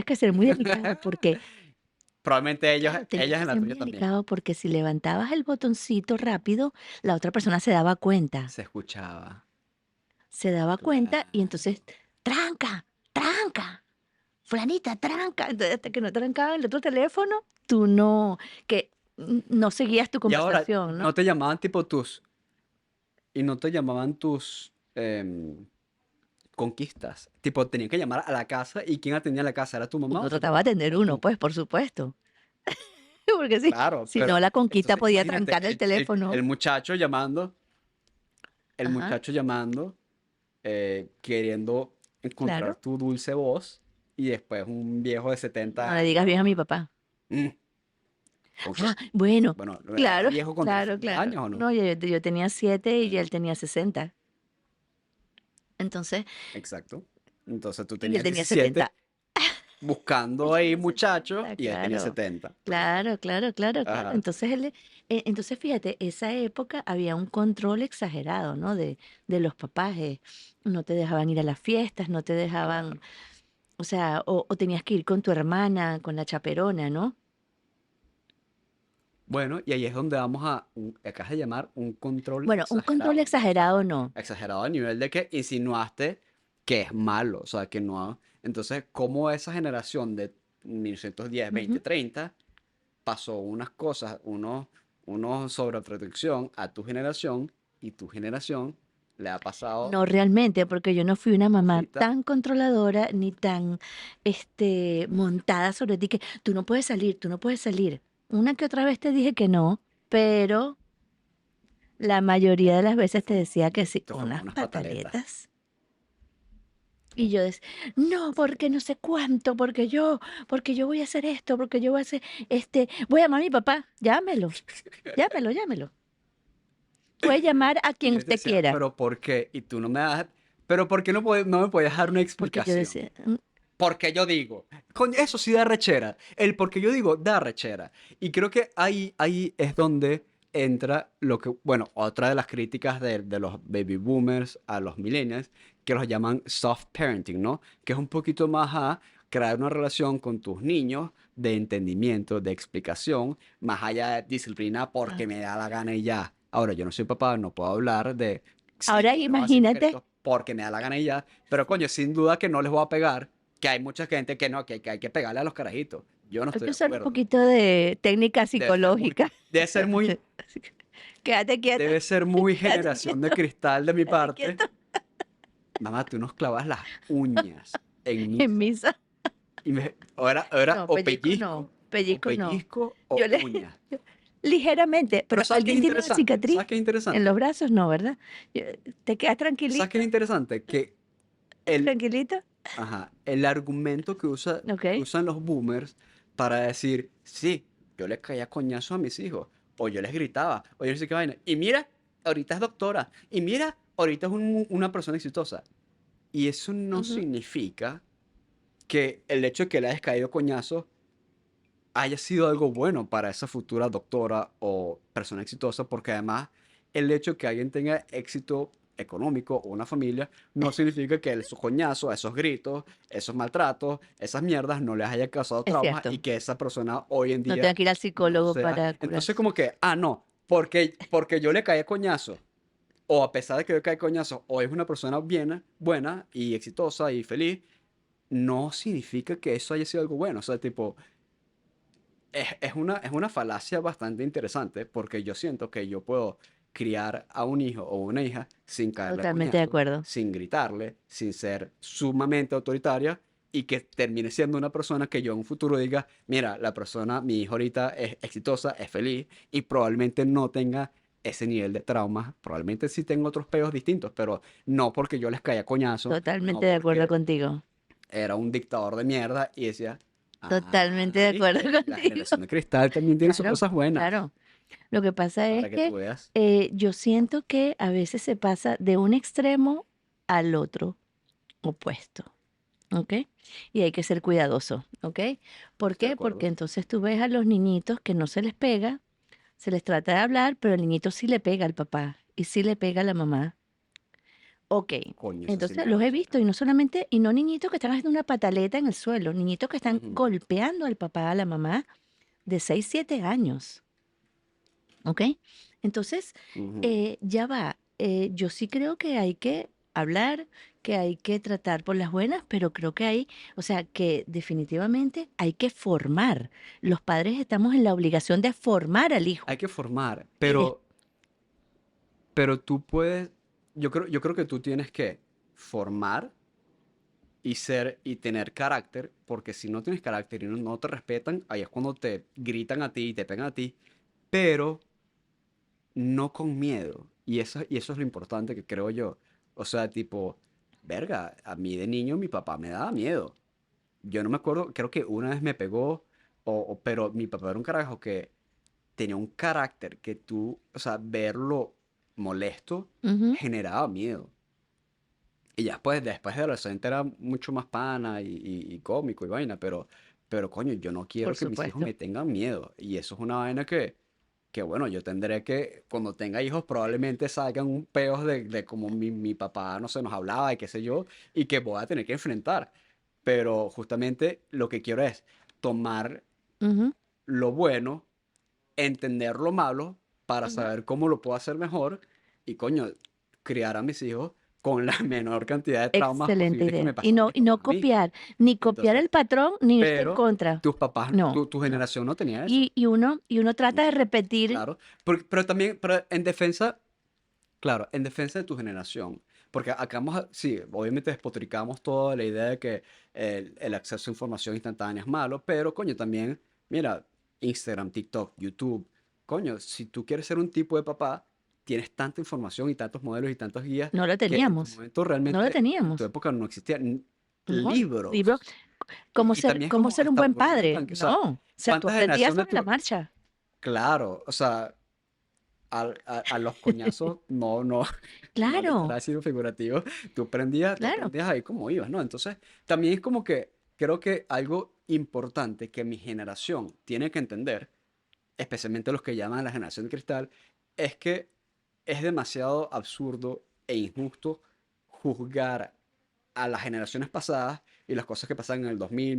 que ser muy delicado porque, Probablemente ellos, claro, tenías ellas que en la ser muy tuya también. delicado porque si levantabas el botoncito rápido, la otra persona se daba cuenta. Se escuchaba. Se daba cuenta y Claro. entonces, tranca, tranca. Fulanita, tranca. Entonces, hasta que no trancaban el otro teléfono, tú no, que no seguías tu Y ahora, conversación, ¿no? ¿no te llamaban tipo y no te llamaban tus conquistas. Tipo, tenían que llamar a la casa y quién atendía la casa, ¿era tu mamá Uno o tu trataba de papá? atender O uno, tú. pues, por supuesto. Porque sí, Claro, si no, pero la conquista entonces podía imagínate trancar el teléfono. el muchacho llamando, el Ajá, muchacho llamando, queriendo encontrar claro. tu dulce voz y después un viejo de No 70 le digas años. bien a mi papá. mm, ¿Con qué? Ah, bueno, Bueno, ¿era claro, viejo con claro, 60 claro. años o no? No, yo tenía 7 y Bueno, él tenía 60. Entonces, exacto. Entonces tú y él tenías tenía 70. 17 buscando Él ahí tenía muchachos 70, y él tenía claro. 70. Claro, claro, claro, claro. Ajá. Entonces, entonces fíjate, esa época había un control exagerado, ¿no? De los papás. No te dejaban ir a las fiestas, no te dejaban, Claro. o sea, o tenías que ir con tu hermana, con la chaperona, ¿no? Bueno, y ahí es donde vamos acá de llamar un control Bueno, un control exagerado, ¿no? O sea, exagerado no. exagerado a nivel de que insinuaste que es malo, o sea, que no. Entonces, ¿cómo esa generación de 1910, 20, Ujú. 30 pasó unas cosas, unos sobreprotección a tu generación y tu generación le ha pasado No realmente, porque yo no fui una mamá cositas? tan controladora ni tan, montada sobre ti que tú no puedes salir, tú no puedes salir. Una que otra vez te dije que no, pero la mayoría de las veces te decía que sí. Te fue como Unas unas pataletas. pataletas. Y yo decía, no, porque no sé cuánto, porque yo voy a hacer esto, porque yo voy a hacer, voy a llamar a mi papá, llámelo, llámelo, llámelo. Puede llamar a Y quien yo te usted decía, quiera. pero ¿por qué? Y tú no me das, pero ¿por qué no me puedes dar una Porque yo explicación? decía, Porque yo digo, coño, eso sí da rechera. El porque yo digo da rechera. Y creo que ahí es donde entra lo que, bueno, otra de las críticas de los baby boomers a los millennials, que los llaman soft parenting, ¿no? Que es un poquito más a crear una relación con tus niños de entendimiento, de explicación, más allá de disciplina porque ah, me da la gana y ya. Ahora, yo no soy papá, no puedo hablar de, sí, ahora le voy a decir a mis imagínate. caritos porque me da la gana y ya. Pero coño, sin duda que no les voy a pegar, que hay mucha gente que no, que hay que pegarle a los carajitos. Yo no Hay estoy que de usar un acuerdo. poquito de técnica Debe ser muy, psicológica. debe ser muy, Quédate quieto, debe ser muy quédate generación de quieto, cristal de mi quédate parte. quieto. Mamá, tú nos clavas las uñas en En misa. misa. Y era No, pellizco no, o pellizco no. pellizco Yo o le, uñas. yo- ligeramente, Pero pero ¿sabes qué es alguien tiene una interesante? ¿Sabes cicatriz qué es en los interesante? brazos, no, ¿verdad? Yo- Te quedas ¿Sabes qué tranquilito, es interesante? Que el, tranquilito. ajá, el argumento Ok. que usan los boomers para decir, sí, yo le caía coñazo a mis hijos, o yo les gritaba, o yo no sé qué vaina. Y mira, ahorita es doctora, y mira, ahorita es una persona exitosa. Y eso no Ujú. significa que el hecho de que le hayas caído coñazo haya sido algo bueno para esa futura doctora o persona exitosa, porque además el hecho de que alguien tenga éxito económico o una familia no significa que esos coñazos, esos gritos, esos maltratos, esas mierdas no les haya causado Es traumas y cierto. que esa persona hoy en No día tengo que ir al no psicólogo sea. para Entonces curarse. como que, no, porque yo le caí coñazo, o a pesar de que yo caí coñazo, o es una persona bien, buena y exitosa y feliz, no significa que eso haya sido algo bueno. O sea, tipo, es una falacia bastante interesante porque yo siento que yo puedo criar a un hijo o una hija sin caerle a Totalmente de coñazo, acuerdo. sin gritarle, sin ser sumamente autoritaria y que termine siendo una persona que yo en un futuro diga, mira, la persona, mi hijo ahorita es exitosa, es feliz y probablemente no tenga ese nivel de trauma, probablemente sí tenga otros peos distintos, pero no porque yo les caía coñazo, Totalmente no de acuerdo porque contigo. era un dictador de mierda y decía, Totalmente de acuerdo ¿viste? La contigo. generación de cristal también tiene sus Claro, cosas buenas, claro. Lo que pasa es para que tú que veas. yo siento que a veces se pasa de un extremo al otro opuesto, ¿ok? Y hay que ser cuidadoso, ¿ok? ¿Por Estoy de qué? Porque acuerdo. entonces tú ves a los niñitos que no se les pega, se les trata de hablar, pero el niñito sí le pega al papá y sí le pega a la mamá. Ok, Coño, eso sí me entonces da los he rechera. visto y no solamente, y no niñitos que están haciendo una pataleta en el suelo, niñitos que están Ujú, golpeando al papá, a la mamá de 6 7 años. ¿Ok? Entonces, ujú. ya va. Yo sí creo que hay que hablar, que hay que tratar por las buenas, pero creo que hay, o sea, que definitivamente hay que formar. Los padres estamos en la obligación de formar al hijo. Hay que formar, Y des- pero pero tú puedes, yo creo que tú tienes que formar y ser y tener carácter, porque si no tienes carácter y no te respetan, ahí es cuando te gritan a ti y te pegan a ti, pero no con miedo. Y eso es lo importante que creo yo. O sea, tipo, verga, a mí de niño mi papá me daba miedo. Yo no me acuerdo, creo que una vez me pegó, pero mi papá era un carajo que tenía un carácter que tú, o sea, verlo molesto Ujú, generaba miedo. Y ya después de adolescente era mucho más pana y cómico y vaina, pero coño, yo no por quiero que mis hijos supuesto. me tengan miedo. Y eso es una vaina que bueno, yo tendré que, cuando tenga hijos, probablemente salgan un peos de como mi papá, no sé, nos hablaba y qué sé yo, y que voy a tener que enfrentar. Pero justamente lo que quiero es tomar Ujú, lo bueno, entender lo malo para ujú. saber cómo lo puedo hacer mejor y, coño, criar a mis hijos con la menor cantidad de traumas Excelente posibles que me idea. pasaron mis Y no papás a mí. copiar, ni copiar Entonces, el patrón, ni irte en pero contra. tus papás, No, tu no. generación no tenía eso. Y uno trata de repetir. Claro. Pero también, pero en defensa, claro, en defensa de tu generación. Porque acá sí, obviamente despotricamos toda la idea de que el acceso a información instantánea es malo, pero coño, también, mira, Instagram, TikTok, YouTube, coño, si tú quieres ser un tipo de papá, tienes tanta información y tantos modelos y tantas guías No lo que en tu teníamos, momento no lo realmente, en tu teníamos, época no existían ¿no? Libro, libros. Y también es cómo como ser un hasta buen aburrido, padre. o sea, No, o sea, tú ¿cuánta aprendías generación de sobre la tu... marcha. Claro, o sea, a los coñazos, no, no, no Claro, literal, sino figurativo, tú claro. aprendías ahí como ibas, ¿no? Entonces, también es como que creo que algo importante que mi generación tiene que entender, especialmente los que llaman la generación de cristal, es que es demasiado absurdo e injusto juzgar a las generaciones pasadas y las cosas que pasan en el 2000,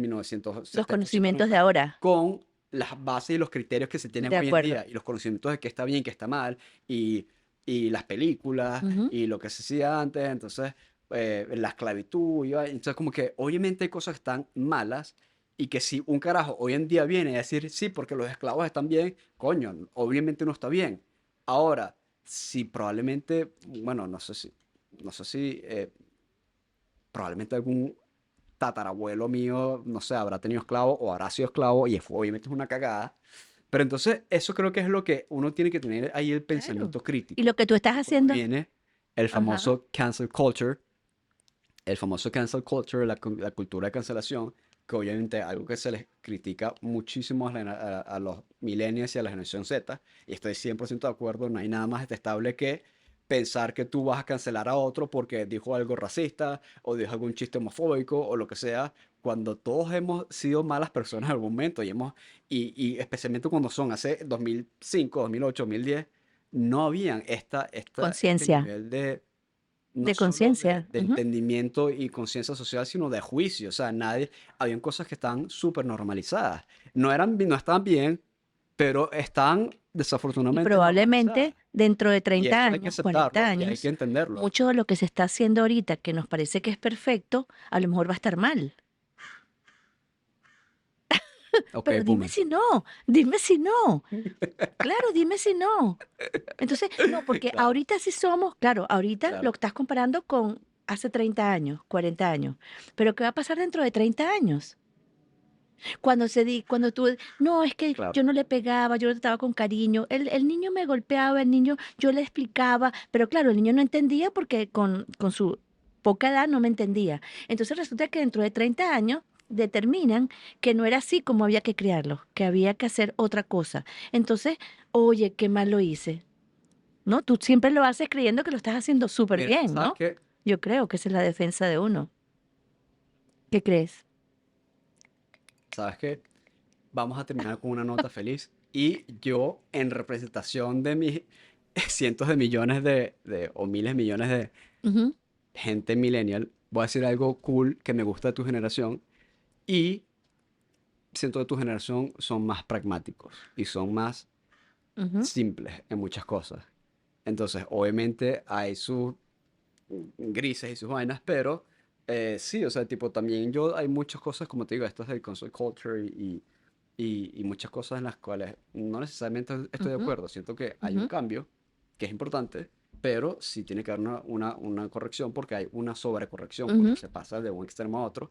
Los 1970, conocimientos de 80, ahora. con las bases y los criterios que se tienen De hoy en acuerdo. día y los conocimientos de qué está bien, qué está mal y, y las películas Ujú. y lo que se hacía antes, entonces la esclavitud, entonces como que obviamente hay cosas que están malas y que si un carajo hoy en día viene a decir sí porque los esclavos están bien, coño, obviamente no está bien. Ahora, si probablemente, bueno, no sé si probablemente algún tatarabuelo mío, no sé, habrá tenido esclavo o habrá sido esclavo y obviamente es una cagada. Pero entonces eso creo que es lo que uno tiene que tener ahí el Claro. pensamiento Y lo crítico. que tú estás Y cuando haciendo, viene el ajá, famoso cancel culture, la cultura de cancelación, que obviamente algo que se les critica muchísimo a los millennials y a la generación Z, y estoy 100% de acuerdo, no hay nada más detestable que pensar que tú vas a cancelar a otro porque dijo algo racista o dijo algún chiste homofóbico o lo que sea, cuando todos hemos sido malas personas en algún momento y especialmente cuando son hace 2005, 2008, 2010, no habían este conciencia, nivel de no de solo conciencia. de Ujú. entendimiento y conciencia social, sino de juicio. O sea, habían cosas que estaban súper normalizadas. No estaban bien, pero están Y desafortunadamente normalizadas. probablemente dentro de Y 30 eso hay que años, 40 aceptarlo y hay que años, entenderlo. mucho de lo que se está haciendo ahorita, que nos parece que es perfecto, a lo mejor va a estar mal. Ok, Pero dime boomer. si no, dime si no. Claro, dime si no. Entonces, no, porque Claro, ahorita sí somos, claro, ahorita lo claro, estás comparando con hace 30 años, 40 años. Pero ¿qué va a pasar dentro de 30 años? Cuando tú, no, es que claro. yo no le pegaba, yo lo trataba con cariño, el niño me golpeaba, el niño, yo le explicaba, pero claro, el niño no entendía porque con su poca edad no me entendía. Entonces resulta que dentro de 30 años determinan que no era así como había que criarlo, que había que hacer otra cosa. Entonces, oye, qué mal lo hice, ¿no? Tú siempre lo haces creyendo que lo estás haciendo súper Mira, bien, ¿sabes ¿no? qué? Yo creo que esa es la defensa de uno. ¿Qué crees? ¿Sabes qué? Vamos a terminar con una nota feliz. Y yo, en representación de mis cientos de millones o miles de millones de Ujú, gente millennial, voy a decir algo cool que me gusta de tu generación y siento que tu generación son más pragmáticos y son más ujú, simples en muchas cosas. Entonces, obviamente hay sus grises y sus vainas, pero sí, o sea, tipo, también hay muchas cosas, como te digo, esto es del console culture y muchas cosas en las cuales no necesariamente estoy de ujú, acuerdo. Siento que hay un ujú. cambio que es importante, pero sí tiene que haber una corrección porque hay una sobrecorrección cuando Ujú, se pasa de un extremo a otro.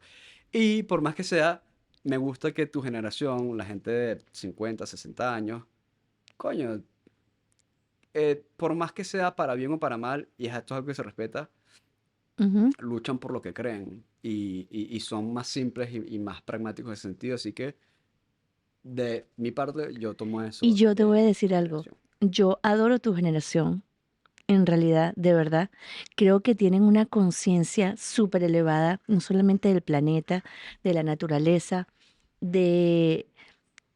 Y por más que sea, me gusta que tu generación, la gente de 50, 60 años, coño, por más que sea para bien o para mal, y esto es algo que se respeta, ujú. luchan por lo que creen y son más simples y más pragmáticos en ese sentido. Así que de mi parte, yo tomo Y eso yo te voy a de decir tu algo. generación. Yo adoro tu generación, en realidad, de verdad. Creo que tienen una conciencia súper elevada, no solamente del planeta, de la naturaleza, de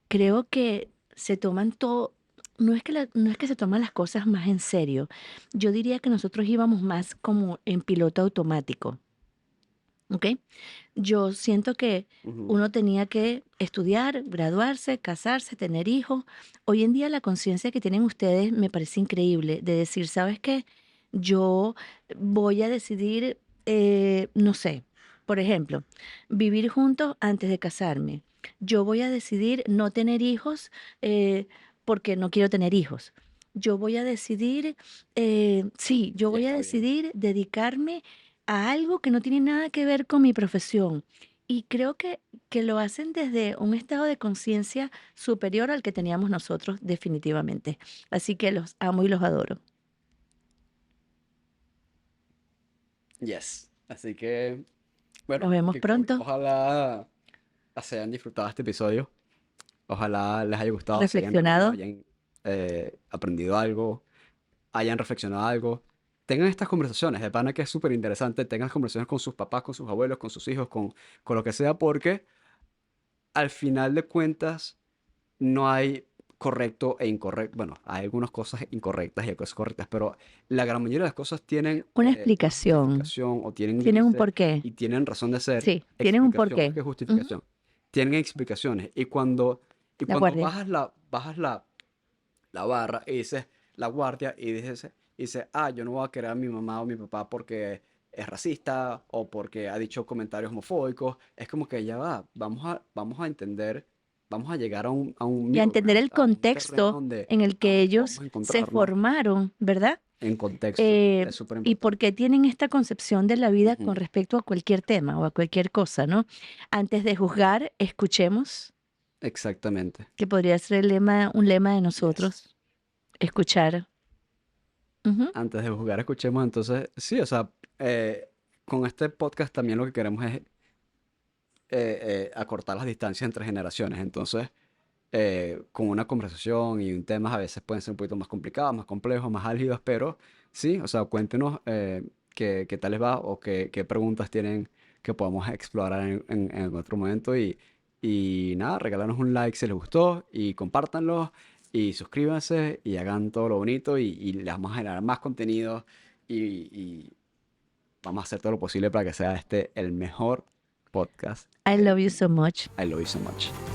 creo que se toman todo, no es que se toman las cosas más en serio. Yo diría que nosotros íbamos más como en piloto automático, ¿ok? Yo siento que Ujú. uno tenía que estudiar, graduarse, casarse, tener hijos. Hoy en día la conciencia que tienen ustedes me parece increíble de decir, ¿sabes qué? Yo voy a decidir, no sé, por ejemplo, vivir juntos antes de casarme. Yo voy a decidir no tener hijos porque no quiero tener hijos. Yo voy a decidir, sí, yo Y voy a está bien. decidir dedicarme a algo que no tiene nada que ver con mi profesión. Y creo que lo hacen desde un estado de conciencia superior al que teníamos nosotros, definitivamente. Así que los amo y los adoro. Yes. Así que, Nos bueno, vemos qué cool. pronto. Ojalá se hayan disfrutado este episodio. Ojalá les haya gustado, se hayan reído, Reflexionado. hayan aprendido algo, hayan reflexionado algo. Tengan estas conversaciones, de pana que es súper interesante. Tengan las conversaciones con sus papás, con sus abuelos, con sus hijos, con lo que sea, porque al final de cuentas no hay correcto e incorrecto. Bueno, hay algunas cosas incorrectas y hay cosas correctas, pero la gran mayoría de las cosas tienen Una una explicación. justificación o tienen Tienen un grises porqué. y tienen razón de ser. Sí, tienen un Explicación, más porqué. que Ujú. justificación. Tienen explicaciones. Y La cuando guardia. bajas la barra y dices la guardia y dices, yo no voy a querer a mi mamá o mi papá porque es racista o porque ha dicho comentarios homofóbicos, es como que ya va, vamos a entender, vamos a llegar a un Y a middle entender ground, el a un terreno contexto donde en el que vamos ellos a se encontrarnos formaron, ¿verdad? en contexto. Eh, Es súper y por importante. qué tienen esta concepción de la vida con Ujú. respecto a cualquier tema o a cualquier cosa, ¿no? Antes de juzgar, escuchemos, Exactamente. que podría ser el lema, un lema de Yes. nosotros, escuchar. Ujú. Antes de jugar, escuchemos entonces, sí, o sea, con este podcast también lo que queremos es acortar las distancias entre generaciones. Entonces, con una conversación y un tema a veces pueden ser un poquito más complicados, más complejos, más álgidos, pero sí, o sea, cuéntenos qué tal les va o qué preguntas tienen que podamos explorar en otro momento. Y nada, regálanos un like si les gustó y compártanlo y suscríbanse y hagan todo lo bonito y les vamos a generar más contenido y vamos a hacer todo lo posible para que sea este el mejor podcast I del love you mundo. so much. I love you so much.